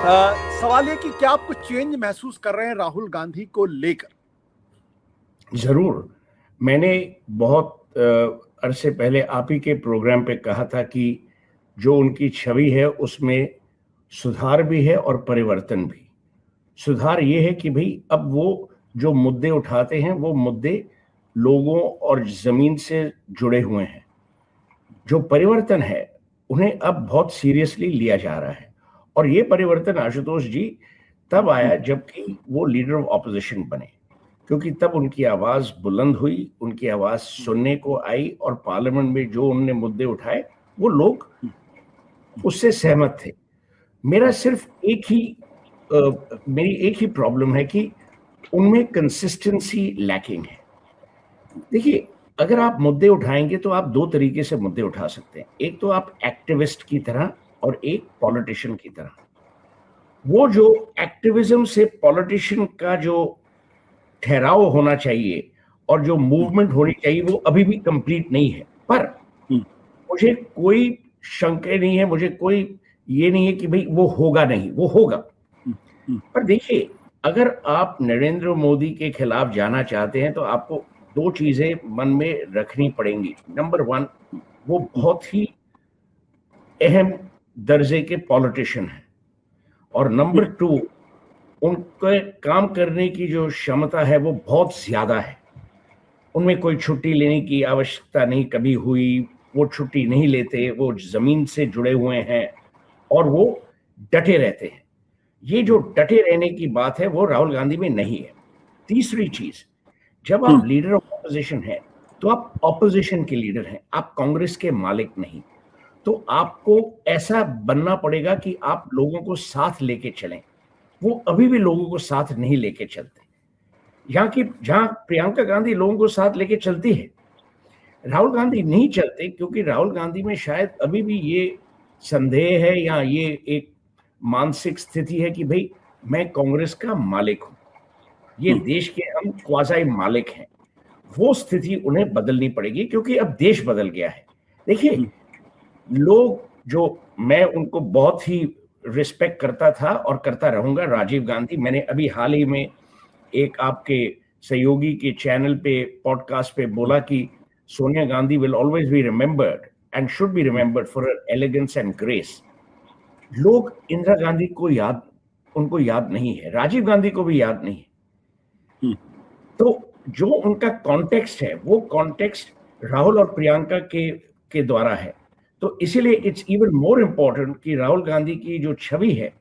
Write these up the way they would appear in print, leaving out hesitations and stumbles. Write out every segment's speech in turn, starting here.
सवाल ये कि क्या आप कुछ चेंज महसूस कर रहे हैं राहुल गांधी को लेकर? जरूर। मैंने बहुत अरसे पहले आप ही के प्रोग्राम पे कहा था कि जो उनकी छवि है उसमें सुधार भी है और परिवर्तन भी। सुधार ये है कि भाई अब वो जो मुद्दे उठाते हैं वो मुद्दे लोगों और जमीन से जुड़े हुए हैं। जो परिवर्तन है उन्हें अब बहुत सीरियसली लिया जा रहा है। और ये परिवर्तन आशुतोष जी तब आया जबकि वो लीडर ऑफ ऑपोजिशन बने, क्योंकि तब उनकी आवाज बुलंद हुई, उनकी आवाज सुनने को आई और पार्लियामेंट में जो उन्होंने मुद्दे उठाए वो लोग उससे सहमत थे। मेरा सिर्फ मेरी एक ही प्रॉब्लम है कि उनमें कंसिस्टेंसी लैकिंग है। देखिए, अगर आप मुद्दे उठाएंगे तो आप दो तरीके से मुद्दे उठा सकते हैं। एक तो आप एक्टिविस्ट की तरह और एक पॉलिटिशियन की तरह। वो जो एक्टिविज्म से पॉलिटिशियन का जो ठहराव होना चाहिए और जो मूवमेंट होनी चाहिए वो अभी भी कंप्लीट नहीं है। पर मुझे कोई शंका नहीं है, मुझे कोई ये नहीं है कि भाई वो होगा नहीं, वो होगा। पर देखिए, अगर आप नरेंद्र मोदी के खिलाफ जाना चाहते हैं तो आपको दो चीजें मन में रखनी पड़ेंगी। नंबर वन, वो बहुत ही अहम दर्जे के पॉलिटिशियन हैं। और नंबर टू, उनके काम करने की जो क्षमता है वो बहुत ज्यादा है। उनमें कोई छुट्टी लेने की आवश्यकता नहीं कभी हुई, वो छुट्टी नहीं लेते, वो जमीन से जुड़े हुए हैं और वो डटे रहते हैं। ये जो डटे रहने की बात है वो राहुल गांधी में नहीं है। तीसरी चीज, जब आप लीडर ऑफ ऑपोजिशन हैं तो आप ऑपोजिशन के लीडर हैं, आप कांग्रेस के मालिक नहीं। तो आपको ऐसा बनना पड़ेगा कि आप लोगों को साथ लेके चलें। वो अभी भी लोगों को साथ नहीं लेके चलते। जहां प्रियंका गांधी लोगों को साथ लेके चलती है, राहुल गांधी नहीं चलते, क्योंकि राहुल गांधी में शायद अभी भी ये संदेह है या ये एक मानसिक स्थिति है कि भाई मैं कांग्रेस का मालिक हूं, ये देश के हम क्वाज़ाई मालिक हैं। वो स्थिति उन्हें बदलनी पड़ेगी क्योंकि अब देश बदल गया है। देखिए, लोग जो मैं उनको बहुत ही रिस्पेक्ट करता था और करता रहूंगा, राजीव गांधी। मैंने अभी हाल ही में एक आपके सहयोगी के चैनल पे पॉडकास्ट पे बोला कि Sonia Gandhi will always be remembered and should be remembered for her elegance and grace. लोग इंदिरा गांधी को उनको याद नहीं है, राजीव गांधी को भी याद नहीं है। तो जो उनका कॉन्टेक्स्ट है वो कॉन्टेक्स्ट राहुल और प्रियंका के द्वारा है। तो इसीलिए इट्स इवन मोर इम्पोर्टेंट कि राहुल गांधी की जो छवि है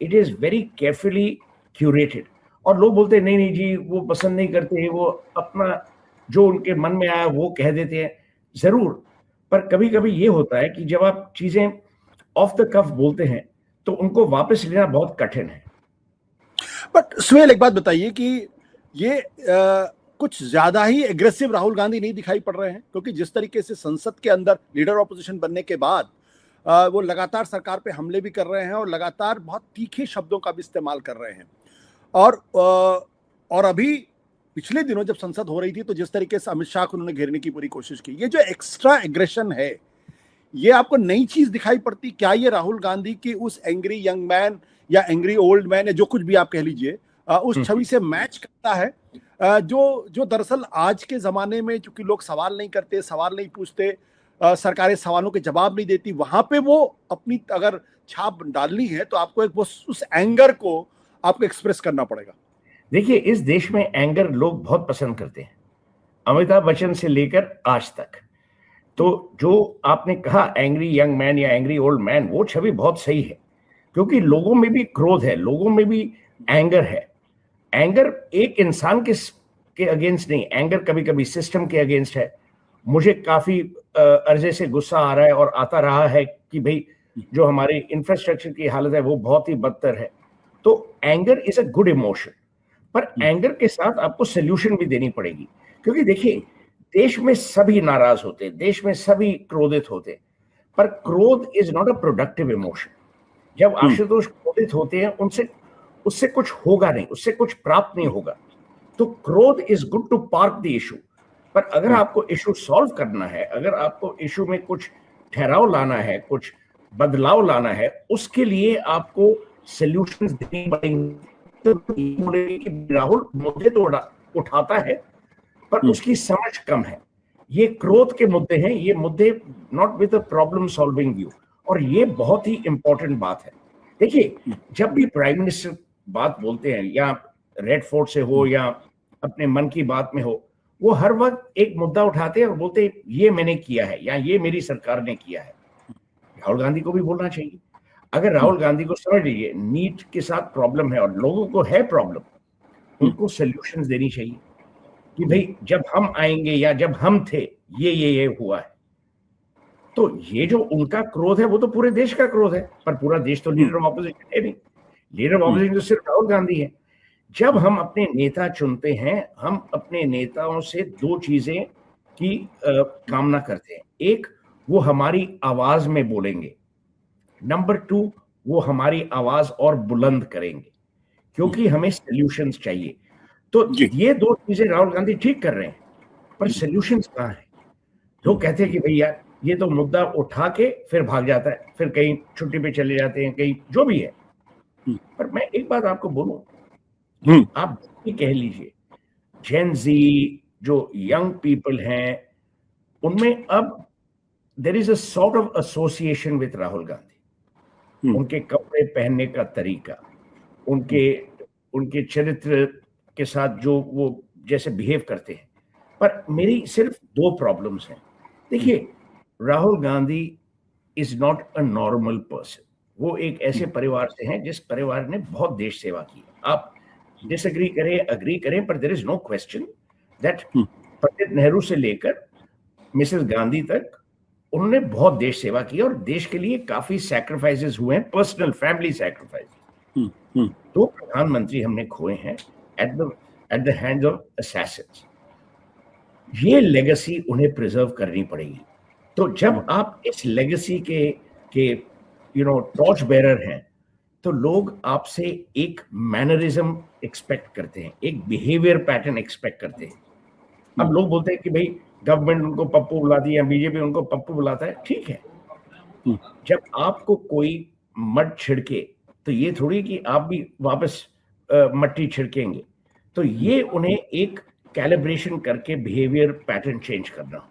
it is very carefully curated. और लोग बोलते हैं नहीं नहीं जी वो पसंद नहीं करते, वो अपना जो उनके मन में आया वो कह देते हैं। जरूर, पर कभी कभी ये होता है कि जब आप चीजें ऑफ द कफ बोलते हैं तो उनको वापस लेना बहुत कठिन है। बट सुहेल, एक बात बताइए कि ये कुछ ज्यादा ही एग्रेसिव राहुल गांधी नहीं दिखाई पड़ रहे हैं? क्योंकि जिस तरीके से संसद के अंदर लीडर ऑपोजिशन बनने के बाद वो लगातार सरकार पे हमले भी कर रहे हैं और लगातार बहुत तीखे शब्दों का भी इस्तेमाल कर रहे हैं। और अभी पिछले दिनों जब संसद हो रही थी तो जिस तरीके से अमित शाह को उन्होंने घेरने की पूरी कोशिश की, ये जो एक्स्ट्रा एग्रेशन है ये आपको नई चीज दिखाई पड़ती? क्या ये राहुल गांधी की उस एंग्री यंग मैन या एंग्री ओल्ड मैन या जो कुछ भी आप कह लीजिए उस छवि से मैच करता है, जो दरअसल आज के जमाने में चूंकि लोग सवाल नहीं करते, सवाल नहीं पूछते, सरकारें सवालों के जवाब नहीं देती, वहां पे वो अपनी अगर छाप डालनी है तो आपको एक उस एंगर को आपको एक्सप्रेस करना पड़ेगा। देखिए, इस देश में एंगर लोग बहुत पसंद करते हैं, अमिताभ बच्चन से लेकर आज तक। तो जो आपने कहा एंग्री यंग मैन या एंग्री ओल्ड मैन, वो छवि बहुत सही है, क्योंकि लोगों में भी क्रोध है, लोगों में भी एंगर है। एंगर एक इंसान के अगेंस्ट नहीं, एंगर कभी कभी सिस्टम के अगेंस्ट है। मुझे काफी अर्जे से गुस्सा आ रहा है और आता रहा है कि भाई जो हमारे इंफ्रास्ट्रक्चर की हालत है वो बहुत ही बदतर है। तो anger is a good emotion, पर एंगर के साथ आपको सोल्यूशन भी देनी पड़ेगी। क्योंकि देखिए, देश में सभी नाराज होते हैं, देश में सभी क्रोधित होते हैं, पर क्रोध is not a productive emotion. जब आशुतोष क्रोधित होते हैं उससे कुछ होगा नहीं, उससे कुछ प्राप्त नहीं होगा। तो क्रोध is good to park the issue, पर अगर आपको इशू सॉल्व करना है, अगर आपको इशू में कुछ ठहराव लाना है, कुछ बदलाव लाना है, उसके लिए आपको सॉल्यूशंस देने पड़ेंगे। तो बोलेंगे कि राहुल मुद्दे तो उठाता है पर उसकी समझ कम है, ये क्रोध के मुद्दे हैं, ये मुद्दे not with a problem solving view. और ये बहुत ही इंपॉर्टेंट बात है। देखिए, जब भी प्राइम मिनिस्टर बात बोलते हैं, या रेड फोर्ट से हो या अपने मन की बात में हो, वो हर वक्त एक मुद्दा उठाते हैं और बोलते हैं ये मैंने किया है या ये मेरी सरकार ने किया है। राहुल गांधी को भी बोलना चाहिए। अगर राहुल गांधी को समझ लीजिए नीट के साथ प्रॉब्लम है और लोगों को है प्रॉब्लम, उनको सॉल्यूशंस देनी चाहिए कि भाई जब हम आएंगे या जब हम थे ये हुआ है। तो ये जो उनका क्रोध है वो तो पूरे देश का क्रोध है, पर पूरा देश तो लीडर ऑफ ऑपोजिशन है नहीं। लीडर ऑफ ऑपोजिशन तो सिर्फ राहुल गांधी है। जब हम अपने नेता चुनते हैं, हम अपने नेताओं से दो चीजें की कामना करते हैं। एक, वो हमारी आवाज में बोलेंगे। नंबर 2, वो हमारी आवाज और बुलंद करेंगे, क्योंकि हमें सॉल्यूशंस चाहिए। तो ये दो चीजें राहुल गांधी ठीक कर रहे हैं, पर सॉल्यूशंस कहाँ है? लोग कहते हैं कि भैया ये तो मुद्दा उठा के फिर भाग जाता है, फिर कहीं छुट्टी पे चले जाते हैं, कहीं जो भी है। पर मैं एक बात आपको बोलूं, आप ये कह लीजिए जेन जी जो यंग पीपल हैं, उनमें अब there is a sort of association with Rahul Gandhi. उनके कपड़े पहनने का तरीका, उनके चरित्र के साथ जो वो जैसे बिहेव करते हैं। पर मेरी सिर्फ 2 प्रॉब्लम्स हैं। देखिए, Rahul Gandhi is not a normal person. वो एक ऐसे परिवार से हैं जिस परिवार ने बहुत देश सेवा की। आप डिसएग्री करें, अग्री करें, पर there is no question that Pandit Nehru से लेकर मिसेस गांधी तक उन्होंने बहुत देश सेवा की और देश के लिए काफी सैक्रिफाइसेस हुए हैं, पर्सनल फैमिली सैक्रिफाइस। 2 प्रधानमंत्री हमने खोए हैं at the hands of Assassin's. ये लेगेसी उन्हें प्रिजर्व करनी पड़ेगी। तो जब आप इस लेगेसी के टॉर्च बेरर हैं, तो लोग आपसे एक मैनरिज्म एक्सपेक्ट करते हैं, एक बिहेवियर पैटर्न एक्सपेक्ट करते हैं। अब लोग बोलते हैं कि भाई गवर्नमेंट उनको पप्पू बुलाती है, बीजेपी उनको पप्पू बुलाता है, ठीक है। जब आपको कोई मड छिड़के तो ये थोड़ी कि आप भी वापस मट्टी छिड़केंगे। तो ये उन्हें एक कैलिब्रेशन करके बिहेवियर पैटर्न चेंज करना।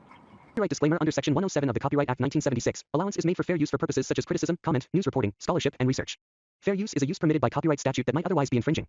Copyright disclaimer under Section 107 of the Copyright Act 1976. Allowance is made for fair use for purposes such as criticism, comment, news reporting, scholarship, and research. Fair use is a use permitted by copyright statute that might otherwise be infringing.